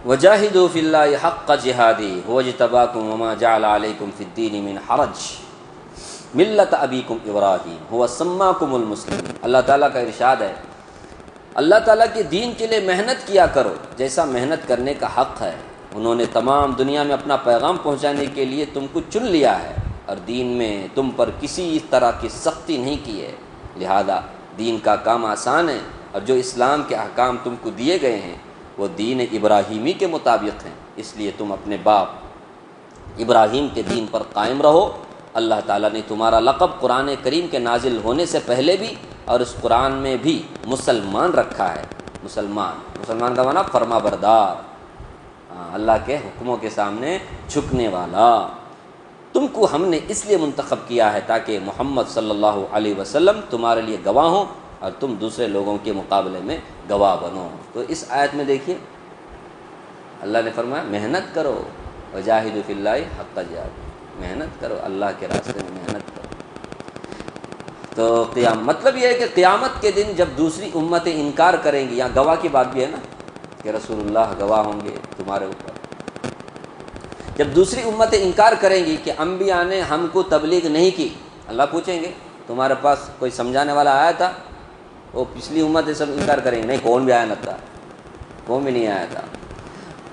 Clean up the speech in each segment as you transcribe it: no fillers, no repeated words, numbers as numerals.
وجاہدوا فی اللہ حق جہادی هو اجتباکم وما جعل علیکم فی الدین من حرج ملت ابیکم ابراہیم هو سماکم المسلمین۔ اللہ تعالیٰ کا ارشاد ہے، اللہ تعالیٰ کے دین کے لیے محنت کیا کرو جیسا محنت کرنے کا حق ہے۔ انہوں نے تمام دنیا میں اپنا پیغام پہنچانے کے لیے تم کو چن لیا ہے اور دین میں تم پر کسی طرح کی سختی نہیں کی ہے، لہذا دین کا کام آسان ہے، اور جو اسلام کے احکام تم کو دیے گئے ہیں وہ دین ابراہیمی کے مطابق ہیں، اس لیے تم اپنے باپ ابراہیم کے دین پر قائم رہو۔ اللہ تعالیٰ نے تمہارا لقب قرآن کریم کے نازل ہونے سے پہلے بھی اور اس قرآن میں بھی مسلمان رکھا ہے۔ مسلمان کا معنی فرما بردار، اللہ کے حکموں کے سامنے جھکنے والا۔ تم کو ہم نے اس لیے منتخب کیا ہے تاکہ محمد صلی اللہ علیہ وسلم تمہارے لیے گواہ ہوں اور تم دوسرے لوگوں کے مقابلے میں گواہ بنو۔ تو اس آیت میں دیکھیے اللہ نے فرمایا محنت کرو، وجاہدوا فی اللہ حق جہاد، محنت کرو، اللہ کے راستے میں محنت کرو۔ تو مطلب یہ ہے کہ قیامت کے دن جب دوسری امتیں انکار کریں گی، یہاں گواہ کی بات بھی ہے نا کہ رسول اللہ گواہ ہوں گے تمہارے اوپر، جب دوسری امتیں انکار کریں گی کہ انبیاء نے ہم کو تبلیغ نہیں کی، اللہ پوچھیں گے تمہارے پاس کوئی سمجھانے والا آیا تھا؟ وہ پچھلی امتیں سب انکار کریں گے، نہیں کون بھی آیا نہ تھا، کون بھی نہیں آیا تھا۔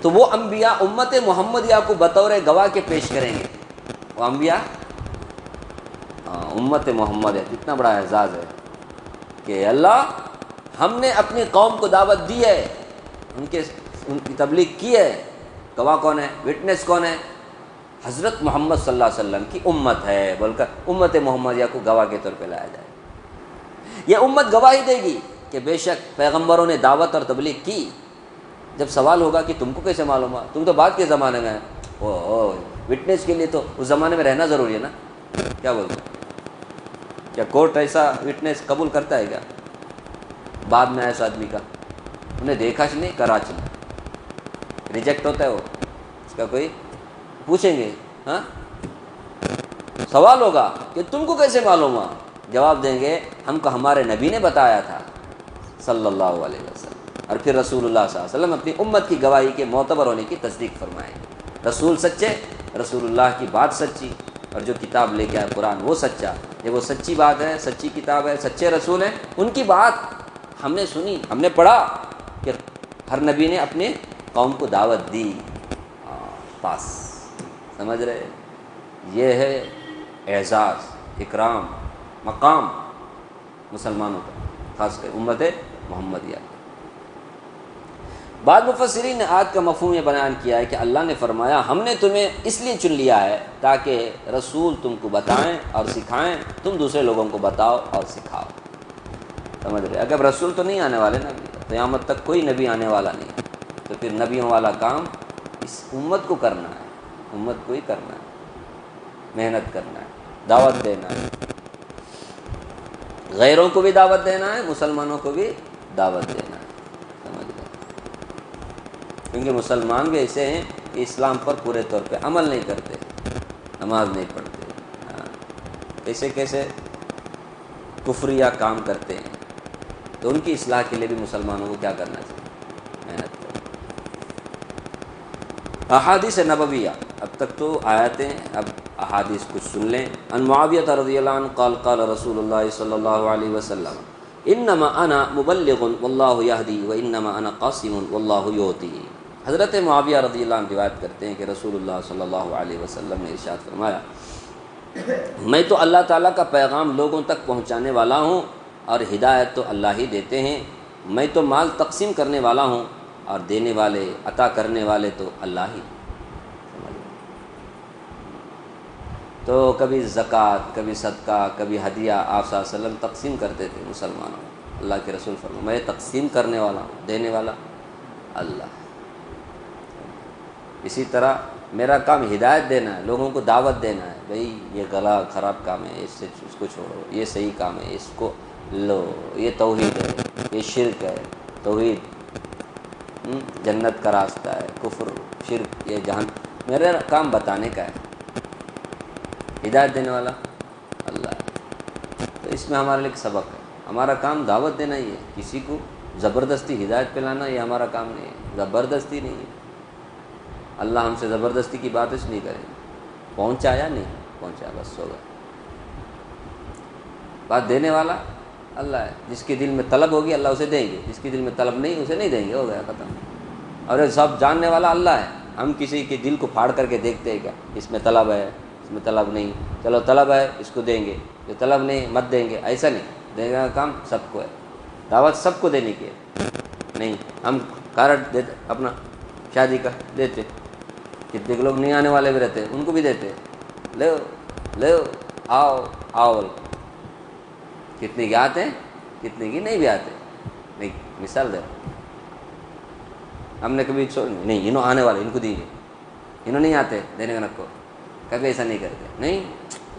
تو وہ انبیاء امت محمدیہ کو بطور گواہ کے پیش کریں گے۔ وہ انبیاء امت محمد ہے، کتنا بڑا اعزاز ہے کہ اللہ ہم نے اپنی قوم کو دعوت دی ہے، ان کی تبلیغ کی ہے۔ گواہ کون ہے؟ وٹنس کون ہے؟ حضرت محمد صلی اللہ علیہ وسلم کی امت ہے، بول کر امت محمدیہ کو گواہ کے طور پہ لایا جائے۔ یہ امت گواہی دے گی کہ بے شک پیغمبروں نے دعوت اور تبلیغ کی۔ جب سوال ہوگا کہ تم کو کیسے معلوم ہوا، تم تو بعد کے زمانے میں وٹنس کے لیے تو اس زمانے میں رہنا ضروری ہے نا، کیا بولتے ہیں؟ کیا کورٹ ایسا وٹنس قبول کرتا ہے کیا بعد میں ایسا آدمی کا؟ انہیں دیکھا نہیں کراچی میں، ریجیکٹ ہوتا ہے وہ، اس کا کوئی پوچھیں گے، ہاں سوال ہوگا کہ تم کو کیسے معلوم ہوا، جواب دیں گے ہم کو ہمارے نبی نے بتایا تھا صلی اللہ علیہ وسلم، اور پھر رسول اللہ صلی اللہ علیہ وسلم اپنی امت کی گواہی کے معتبر ہونے کی تصدیق فرمائیں گے۔ رسول سچے، رسول اللہ کی بات سچی، اور جو کتاب لے کے آئے قرآن وہ سچا۔ یہ وہ سچی بات ہے، سچی کتاب ہے، سچے رسول ہیں، ان کی بات ہم نے سنی، ہم نے پڑھا کہ ہر نبی نے اپنے قوم کو دعوت دی، پاس سمجھ رہے؟ یہ ہے اعزاز، اکرام، مقام مسلمانوں کا، خاص کر امت محمدیہ۔ بعض مفسرین نے آیت کا مفہوم یہ بیان کیا ہے کہ اللہ نے فرمایا ہم نے تمہیں اس لیے چن لیا ہے تاکہ رسول تم کو بتائیں اور سکھائیں، تم دوسرے لوگوں کو بتاؤ اور سکھاؤ۔ سمجھ رہے؟ اگر رسول تو نہیں آنے والے نبی، قیامت تک کوئی نبی آنے والا نہیں، تو پھر نبیوں والا کام اس امت کو کرنا ہے، امت کو ہی کرنا ہے، محنت کرنا ہے، دعوت دینا ہے، غیروں کو بھی دعوت دینا ہے، مسلمانوں کو بھی دعوت دینا ہے۔ سمجھ رہے؟ کیونکہ مسلمان بھی ایسے ہیں کہ اسلام پر پورے طور پہ عمل نہیں کرتے، نماز نہیں پڑھتے، کیسے کیسے کفریہ کام کرتے ہیں، تو ان کی اصلاح کے لیے بھی مسلمانوں کو کیا کرنا چاہیے؟ محنت کریں۔ احادیث نبویہ، اب تک تو آیتیں، اب احادیث کچھ سن لیں۔ ان معاویہ رضی اللہ عنہ قال قال رسول اللہ صلی اللہ علیہ وسلم انما انا مبلغ واللہ یہدی وانما انا قاسم واللہ یعطی۔ حضرت معاویہ رضی اللہ عنہ روایت کرتے ہیں کہ رسول اللہ صلی اللہ علیہ وسلم نے ارشاد فرمایا میں تو اللہ تعالیٰ کا پیغام لوگوں تک پہنچانے والا ہوں اور ہدایت تو اللہ ہی دیتے ہیں، میں تو مال تقسیم کرنے والا ہوں اور دینے والے، عطا کرنے والے تو اللہ ہی۔ تو کبھی زکوٰۃ، کبھی صدقہ، کبھی ہدیہ آپ صلی اللہ علیہ وسلم تقسیم کرتے تھے مسلمانوں کو۔ اللہ کے رسول فرمایا میں تقسیم کرنے والا ہوں، دینے والا اللہ۔ اسی طرح میرا کام ہدایت دینا ہے، لوگوں کو دعوت دینا ہے، بھئی یہ غلط خراب کام ہے، اس کو چھوڑو، یہ صحیح کام ہے، اس کو لو، یہ توحید ہے، یہ شرک ہے، توحید جنت کا راستہ ہے، کفر شرک یہ جہنم، میرا کام بتانے کا ہے، ہدایت دینے والا اللہ ہے۔ تو اس میں ہمارے لیے ایک سبق ہے، ہمارا کام دعوت دینا ہی ہے، کسی کو زبردستی ہدایت پہ لانا یہ ہمارا کام نہیں ہے، زبردستی نہیں ہے، اللہ ہم سے زبردستی کی باتش نہیں کریں گے. پہنچا یا نہیں پہنچا بس ہوگا. بات دینے والا اللہ ہے. جس کے دل میں طلب ہوگی اللہ اسے دیں گے، جس کے دل میں طلب نہیں اسے نہیں دیں گے. ہو گیا ختم. اور یہ سب جاننے والا اللہ ہے. ہم کسی کے دل کو پھاڑ کر کے دیکھتے ہیں کیا؟ اس میں طلب ہے، اس میں طلب نہیں، چلو طلب ہے اس کو دیں گے، جو طلب نہیں مت دیں گے. ایسا نہیں. دینے کا کام سب کو ہے. دعوت سب کو دینے کی ہے. نہیں ہم کارڈ دیتے اپنا شادی کا دیتے، کتنے لوگ نہیں آنے والے بھی رہتے ہیں ان کو بھی دیتے، لو لو آؤ آؤ. کتنے کی آتے ہیں کتنے کی نہیں بھی آتے. نہیں مثال دے ہم نے کبھی نہیں انہوں آنے والے ان کو دیں گے، انہوں نہیں آتے دینے کا نکو. کبھی ایسا نہیں کرتے. نہیں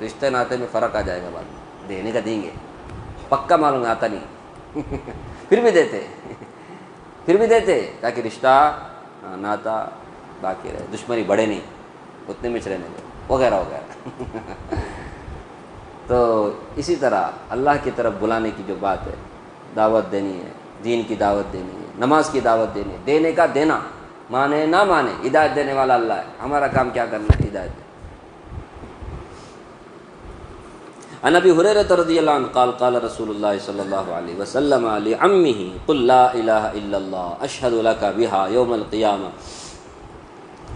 رشتے ناطے میں فرق آ جائے گا. بعد میں دینے کا دیں گے پکا معلوم آتا نہیں پھر بھی دیتے تاکہ رشتہ ناتا باقی رہے، دشمنی بڑھے نہیں، اتنے میں رہنے دے وغیرہ وغیرہ. تو اسی طرح اللہ کی طرف بلانے کی جو بات ہے، دعوت دینی ہے، دین کی دعوت دینی ہے، نماز کی دعوت دینی ہے. دینے کا دینا، مانے نہ مانے ہدایت دینے والا اللہ ہے. ہمارا کام کیا کرنا ہے؟ ہدایت. عن ابی ہریرہ رضی اللہ عنہ قال قال رسول اللہ صلی اللہ علیہ وسلم لعمہ قل لا الہ الا اللہ اشہد لک بها یوم القیامہ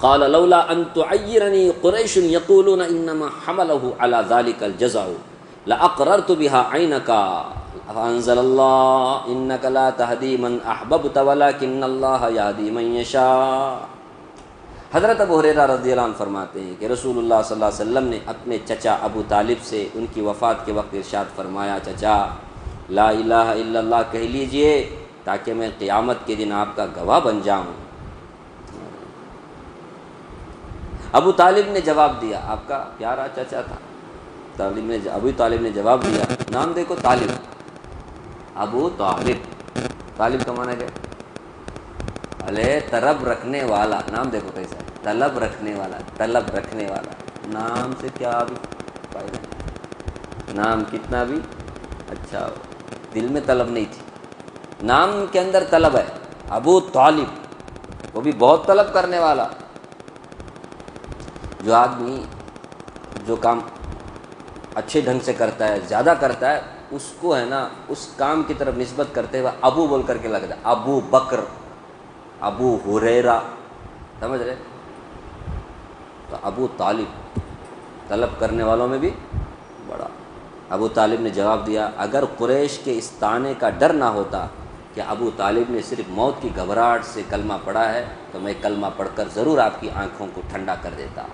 قال لولا ان تعیرنی قریش یقولون انما حملہ علی ذلک الجزع لاقررت بها عینک فانزل اللہ انک لا تہدی من احببت ولکن اللہ یہدی من یشاء. حضرت ابو ہریرہ رضی اللہ عنہ فرماتے ہیں کہ رسول اللہ صلی اللہ علیہ وسلم نے اپنے چچا ابو طالب سے ان کی وفات کے وقت ارشاد فرمایا، چچا لا الہ الا اللہ کہہ لیجئے تاکہ میں قیامت کے دن آپ کا گواہ بن جاؤں. ابو طالب نے جواب دیا، آپ کا پیارا چچا تھا ابو طالب نے جواب دیا، نام دیکھو طالب، ابو طالب، طالب کا معنی کیا؟ طلب رکھنے والا. نام دیکھو کیسا ہے، طلب رکھنے والا، طلب رکھنے والا. نام سے کیا بھی فائدہ، نام کتنا بھی اچھا ہو، دل میں طلب نہیں تھی. نام کے اندر طلب ہے. ابو طالب، وہ بھی بہت طلب کرنے والا. جو آدمی جو کام اچھے ڈھنگ سے کرتا ہے، زیادہ کرتا ہے، اس کو ہے نا اس کام کی طرف نسبت کرتے ہوئے ابو بول کر کے لگتا ہے. ابو بکر، ابو ہریرہ، سمجھ رہے؟ تو ابو طالب طلب کرنے والوں میں بھی بڑا. ابو طالب نے جواب دیا، اگر قریش کے اس طعنے کا ڈر نہ ہوتا کہ ابو طالب نے صرف موت کی گھبراہٹ سے کلمہ پڑھا ہے تو میں کلمہ پڑھ کر ضرور آپ کی آنکھوں کو ٹھنڈا کر دیتا.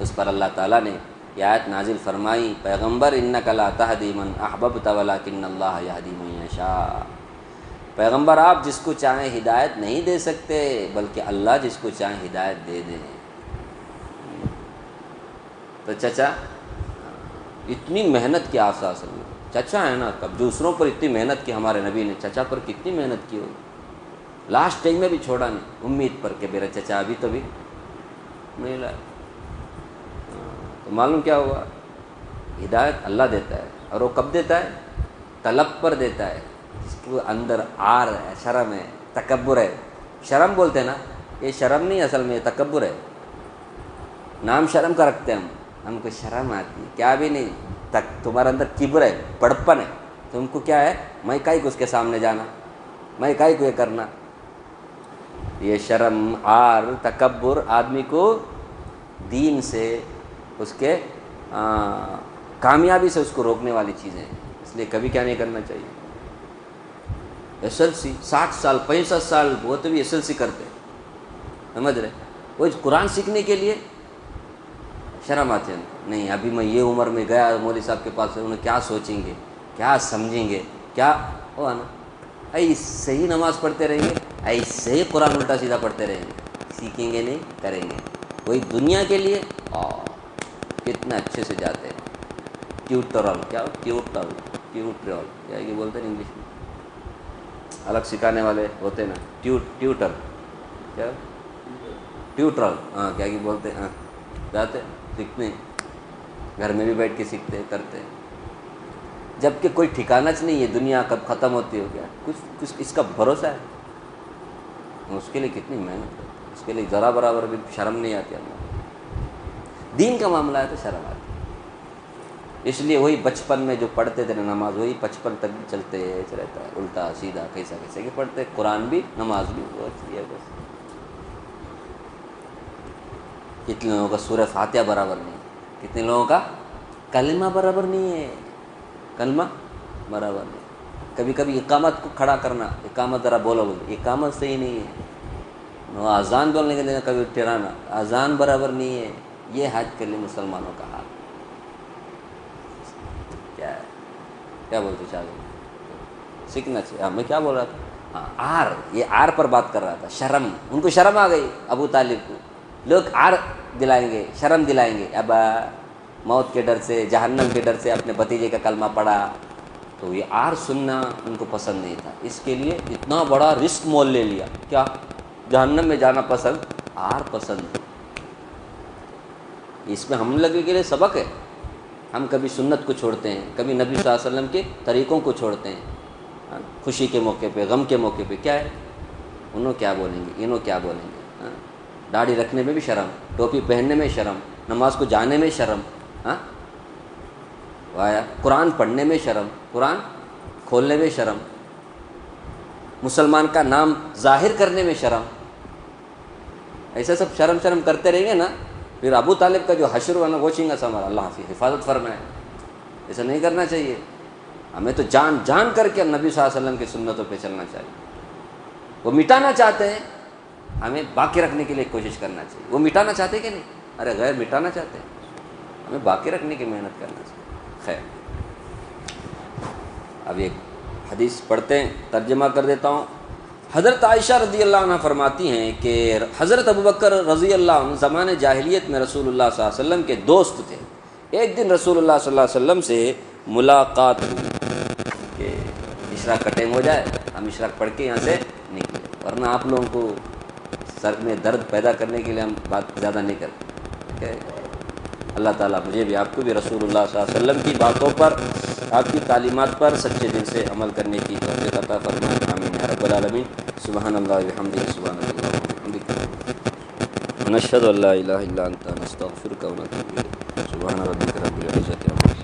اس پر اللہ تعالیٰ نے یہ آیت نازل فرمائی، پیغمبر انک لا تہدی من احببت ولکن اللہ یہدی من یشاء. پیغمبر آپ جس کو چاہیں ہدایت نہیں دے سکتے بلکہ اللہ جس کو چاہیں ہدایت دے دیں. تو چچا اتنی محنت کی آپ اصل میں چچا ہے نا، کب دوسروں پر اتنی محنت کی ہمارے نبی نے، چچا پر کتنی محنت کی ہوگی. لاسٹ ٹائم میں بھی چھوڑا نہیں، امید پر کہ میرا چچا ابھی تو بھی نہیں لائے. تو معلوم کیا ہوا، ہدایت اللہ دیتا ہے. اور وہ کب دیتا ہے؟ طلب پر دیتا ہے. جس کے اندر آر ہے، شرم ہے، تکبر ہے. شرم بولتے ہیں نا، یہ شرم نہیں اصل میں، یہ تکبر ہے. نام شرم کا رکھتے ہیں ہم کو شرم آتی ہے، کیا بھی نہیں. تمہارے اندر کبر ہے، بڑپن ہے. تم کو کیا ہے، میں کائی کو اس کے سامنے جانا، میں کائی کو یہ کرنا. یہ شرم، آر، تکبر آدمی کو دین سے، اس کے کامیابی سے اس کو روکنے والی چیزیں ہیں. اس لیے کبھی کیا نہیں کرنا چاہیے. ایس ایل سی 60 سال 65 سال وہ تو بھی ایس ایل سی کرتے، سمجھ رہے؟ وہ قرآن سیکھنے کے لیے شرم آتے ہیں. نہیں ابھی میں یہ عمر میں گیا مولوی صاحب کے پاس، انہیں کیا سوچیں گے، کیا سمجھیں گے، کیا ہوا نا. ایسے ہی نماز پڑھتے رہیں گے، ایسے ہی قرآن الٹا سیدھا پڑھتے رہیں گے، سیکھیں گے نہیں، کریں گے. وہی دنیا کے لیے کتنا اچھے سے جاتے ہیں. ٹیوٹرل، کیا ٹیوٹرل کیا یہ بولتے ہیں انگلش میں، الگ سکھانے والے ہوتے نا، ٹیوٹر، کیا ٹیوٹرل، ہاں کیا کہ بولتے ہیں، جاتے سیکھنے، گھر میں بھی بیٹھ کے سیکھتے کرتے. جب کہ کوئی ٹھکانہ نہیں ہے دنیا کب ختم ہوتی ہو، کیا کچھ اس کا بھروسہ ہے. اس کے لیے کتنی محنت ہے. اس کے لیے ذرا برابر بھی شرم نہیں آتی اللہ. دین کا معاملہ ہے تو شرم آتی. اس لیے وہی بچپن میں جو پڑھتے تھے نماز وہی بچپن تک بھی چلتے رہتا ہے, الٹا سیدھا کیسا کیسے کہ پڑھتے, قرآن بھی نماز بھی یہ بس. کتنے لوگوں کا سورہ فاتحہ برابر نہیں ہے, کتنے لوگوں کا کلمہ برابر نہیں ہے, کلمہ برابر نہیں. کبھی کبھی اقامت کو کھڑا کرنا, اقامت ذرا بولو بولو, اقامت صحیح نہیں ہے. نو اذان بولنے کے لیے کبھی ٹھہرانا, اذان برابر نہیں ہے. یہ حج کے لیے مسلمانوں کا حال کیا ہے؟ کیا بولتے چاہیے سیکھنا چاہیے. میں کیا بول رہا تھا؟ ہاں آر, یہ آر پر بات کر رہا تھا. شرم, ان کو شرم آ گئی ابو طالب کو. لوگ آر دلائیں گے, شرم دلائیں گے. اب موت کے ڈر سے, جہنم کے ڈر سے اپنے بھتیجے کا کلمہ پڑھا, تو یہ آر سننا ان کو پسند نہیں تھا. اس کے لیے اتنا بڑا رسک مول لے لیا. کیا جہنم میں جانا پسند, آر پسند. اس میں ہم لوگوں کے لیے سبق ہے. ہم کبھی سنت کو چھوڑتے ہیں, کبھی نبی صلی اللہ علیہ وسلم کے طریقوں کو چھوڑتے ہیں. خوشی کے موقع پہ, غم کے موقع پہ کیا ہے, انہوں کیا بولیں گے, انہوں کیا بولیں گے. داڑھی رکھنے میں بھی شرم, ٹوپی پہننے میں شرم, نماز کو جانے میں شرم, قرآن پڑھنے میں شرم, قرآن کھولنے میں شرم, مسلمان کا نام ظاہر کرنے میں شرم. ایسا سب شرم کرتے رہیں گے نا, پھر ابو طالب کا جو حشر والا گوچیں گا سمر, اللہ کی حفاظت فرمائے. ایسا نہیں کرنا چاہیے. ہمیں تو جان جان کر کے نبی صلی اللہ علیہ وسلم کی سنتوں پہ چلنا چاہیے. وہ مٹانا چاہتے ہیں, ہمیں باقی رکھنے کے لیے کوشش کرنا چاہیے. وہ مٹانا چاہتے کہ نہیں, ارے غیر مٹانا چاہتے ہیں, ہمیں باقی رکھنے کی محنت کرنا چاہیے. خیر, اب ایک حدیث پڑھتے ہیں, ترجمہ کر دیتا ہوں. حضرت عائشہ رضی اللہ عنہ فرماتی ہیں کہ حضرت ابوبکر رضی اللہ عنہ زمانے جاہلیت میں رسول اللہ صلی اللہ علیہ وسلم کے دوست تھے. ایک دن رسول اللہ صلی اللہ علیہ وسلم سے ملاقات ہوئی کہ اشراق کا ٹائم ہو جائے, ہم اشراق پڑھ کے یہاں سے نکلے, ورنہ آپ لوگوں کو سر میں درد پیدا کرنے کے لیے ہم بات زیادہ نہیں کرتے. اللہ تعالیٰ مجھے بھی آپ کو بھی رسول اللہ صلی اللہ علیہ وسلم کی باتوں پر, آپ کی تعلیمات پر سچے دل سے عمل کرنے کی توفیق عطا فرمائے. آمین یا رب العالمین. سبحان اللہ وبحمدہ, سبحان اللہ وبحمدہ, ونشهد ان لا الہ الا انت نستغفرک ونتوب الیک. سبحان ربک رب العزة عما